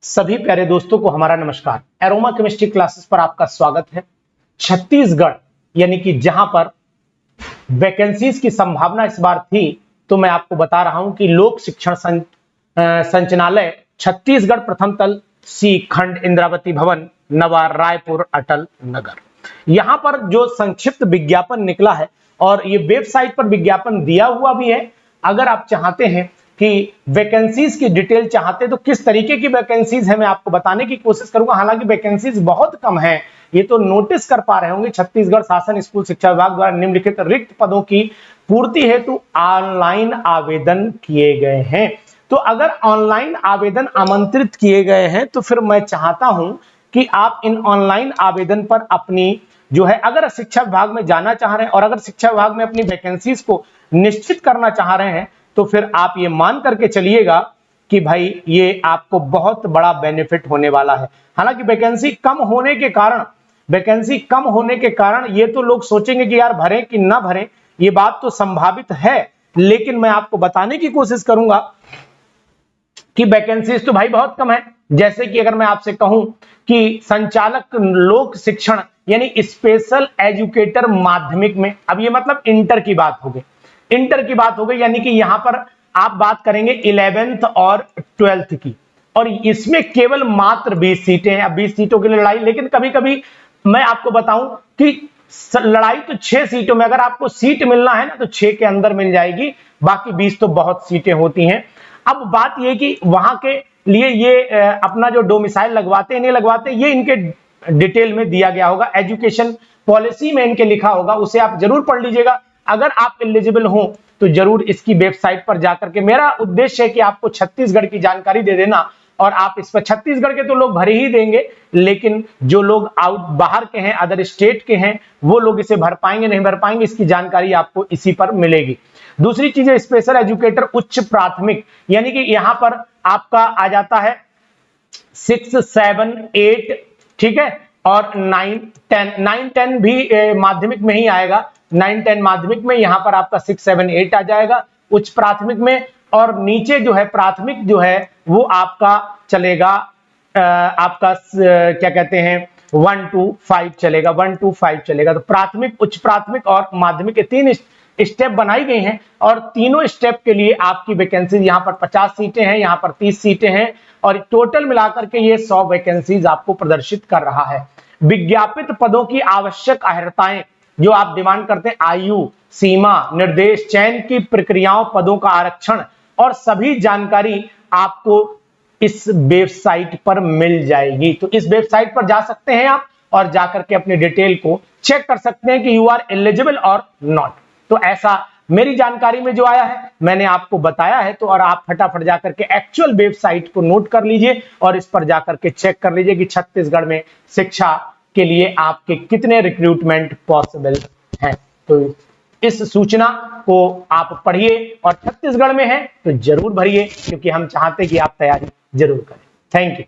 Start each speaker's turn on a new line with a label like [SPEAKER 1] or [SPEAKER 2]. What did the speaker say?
[SPEAKER 1] सभी प्यारे दोस्तों को हमारा नमस्कार। एरोमा केमिस्ट्री क्लासेस पर आपका स्वागत है। छत्तीसगढ़ यानी कि जहां पर वैकेंसीज की संभावना इस बार थी, तो मैं आपको बता रहा हूं कि लोक शिक्षण संचालनालय छत्तीसगढ़ प्रथम तल सी खंड इंद्रावती भवन नवा रायपुर अटल नगर, यहां पर जो संक्षिप्त विज्ञापन निकला है और ये वेबसाइट पर विज्ञापन दिया हुआ भी है। अगर आप चाहते हैं कि वैकेंसीज की डिटेल चाहते तो किस तरीके की वैकेंसीज है मैं आपको बताने की कोशिश करूंगा। हालांकि वैकेंसीज बहुत कम है, ये तो नोटिस कर पा रहे होंगे। छत्तीसगढ़ शासन स्कूल शिक्षा विभाग द्वारा निम्नलिखित रिक्त पदों की पूर्ति हेतु ऑनलाइन आवेदन किए गए हैं। तो अगर ऑनलाइन आवेदन आमंत्रित किए गए हैं तो फिर मैं चाहता हूं कि आप इन ऑनलाइन आवेदन पर अपनी जो है, अगर शिक्षा विभाग में जाना चाह रहे हैं और अगर शिक्षा विभाग में अपनी वैकेंसीज को निश्चित करना चाह रहे हैं तो फिर आप ये मान करके चलिएगा कि भाई ये आपको बहुत बड़ा बेनिफिट होने वाला है। हालांकि वैकेंसी कम होने के कारण ये तो लोग सोचेंगे कि यार भरें कि ना भरें, ये बात तो संभावित है, लेकिन मैं आपको बताने की कोशिश करूंगा कि वैकेंसीज तो भाई बहुत कम है। जैसे कि अगर मैं आपसे कहूं कि संचालक लोक शिक्षण यानी स्पेशल एजुकेटर माध्यमिक में, अब ये मतलब इंटर की बात हो गई, यानी कि यहां पर आप बात करेंगे 11th और 12th की, और इसमें केवल मात्र 20 सीटें हैं। अब 20 सीटों के लिए लड़ाई, लेकिन कभी कभी मैं आपको बताऊं कि लड़ाई तो 6 सीटों में, अगर आपको सीट मिलना है ना तो 6 के अंदर मिल जाएगी, बाकी 20 तो बहुत सीटें होती हैं। अब बात यह कि वहां के लिए ये अपना जो डोमिसाइल लगवाते नहीं लगवाते, ये इनके डिटेल में दिया गया होगा, एजुकेशन पॉलिसी में इनके लिखा होगा, उसे आप जरूर पढ़ लीजिएगा। अगर आप एलिजिबल हो तो जरूर इसकी वेबसाइट पर जाकर के, मेरा उद्देश्य है कि आपको छत्तीसगढ़ की जानकारी दे देना, और आप इस पर छत्तीसगढ़ के तो लोग भर ही देंगे, लेकिन जो लोग बाहर के हैं, अदर स्टेट के हैं, वो लोग इसे भर पाएंगे नहीं भर पाएंगे, इसकी जानकारी आपको इसी पर मिलेगी। दूसरी चीज है स्पेशल एजुकेटर उच्च प्राथमिक, यानी कि यहां पर आपका आ जाता है 6, 7, 8, ठीक है, और 9, 10 भी माध्यमिक में ही आएगा। 9, 10 माध्यमिक में, यहां पर आपका 6, 7, 8 आ जाएगा उच्च प्राथमिक में, और नीचे जो है प्राथमिक जो है वो आपका चलेगा आपका क्या कहते हैं 1 to 5 चलेगा, 1 to 5 चलेगा। तो प्राथमिक, उच्च प्राथमिक और माध्यमिक के 3 स्टेप बनाई गई हैं, और तीनों स्टेप के लिए आपकी वैकेंसी यहां पर 50 सीटें हैं, यहां पर 30 सीटें हैं, और टोटल मिलाकर के ये 100 वैकेंसीज आपको प्रदर्शित कर रहा है। विज्ञापित पदों की आवश्यक अर्हताएं जो आप डिमांड करते हैं, आयु सीमा, निर्देश, चयन की प्रक्रियाओं, पदों का आरक्षण और सभी जानकारी आपको इस वेबसाइट पर मिल जाएगी। तो इस वेबसाइट पर जा सकते हैं आप और जाकर के अपनी डिटेल को चेक कर सकते हैं कि यू आर एलिजिबल और नॉट। तो ऐसा मेरी जानकारी में जो आया है मैंने आपको बताया है, तो और आप फटाफट जाकर के एक्चुअल वेबसाइट को नोट कर लीजिए और इस पर जाकर के चेक कर लीजिए कि छत्तीसगढ़ में शिक्षा के लिए आपके कितने रिक्रूटमेंट पॉसिबल हैं। तो इस सूचना को आप पढ़िए, और छत्तीसगढ़ में है तो जरूर भरिए, क्योंकि हम चाहते हैं कि आप तैयारी जरूर करें। Thank you.